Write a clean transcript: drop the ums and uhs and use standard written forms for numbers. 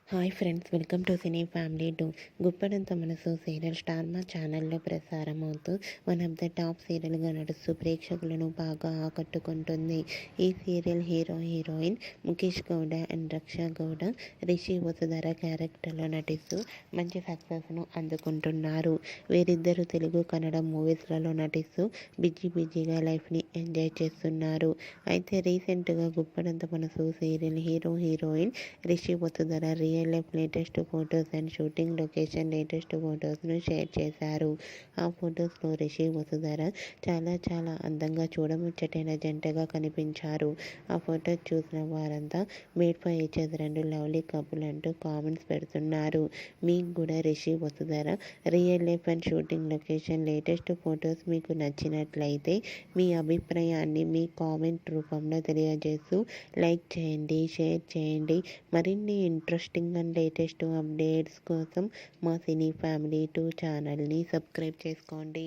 Hi friends, welcome to cine family 2. Guppedantha Manasu serial star మా ఛానల్లో ప్రసారం అవుతూ వన్ ఆఫ్ ద టాప్ సీరియల్గా నడుస్తూ ప్రేక్షకులను బాగా ఆకట్టుకుంటుంది. ఈ serial heroine Mukesh Gowda and Raksha Gowda Rishi Vasudhara క్యారెక్టర్లో నటిస్తూ మంచి సక్సెస్ను అందుకుంటున్నారు. వీరిద్దరూ తెలుగు కన్నడ మూవీస్లలో నటిస్తూ బిజీగా లైఫ్ని ఎంజాయ్ చేస్తున్నారు. అయితే రీసెంట్గా Guppedantha Manasu serial heroine Rishi Vasudhara real life latest photos and shooting location latest ఫొటోస్ను షేర్ చేశారు. ఆ ఫొటోస్లో రిషి వసుధర చాలా అందంగా చూడముచ్చటైన జంటగా కనిపించారు. ఆ ఫొటోస్ చూసిన వారంతా made for each other and lovely couple అంటూ కామెంట్స్ పెడుతున్నారు. మీకు కూడా Rishi Vasudhara real life and shooting location latest photos మీకు నచ్చినట్లయితే మీ అభిప్రాయాన్ని మీ కామెంట్ రూపంలో తెలియజేస్తూ లైక్ చేయండి, షేర్ చేయండి. మరిన్ని ఇంట్రెస్టింగ్ అండ్ లేటెస్ట్ అప్డేట్స్ కోసం మా సినీ ఫ్యామిలీ 2 ఛానల్ని సబ్స్క్రైబ్ చేసుకోండి.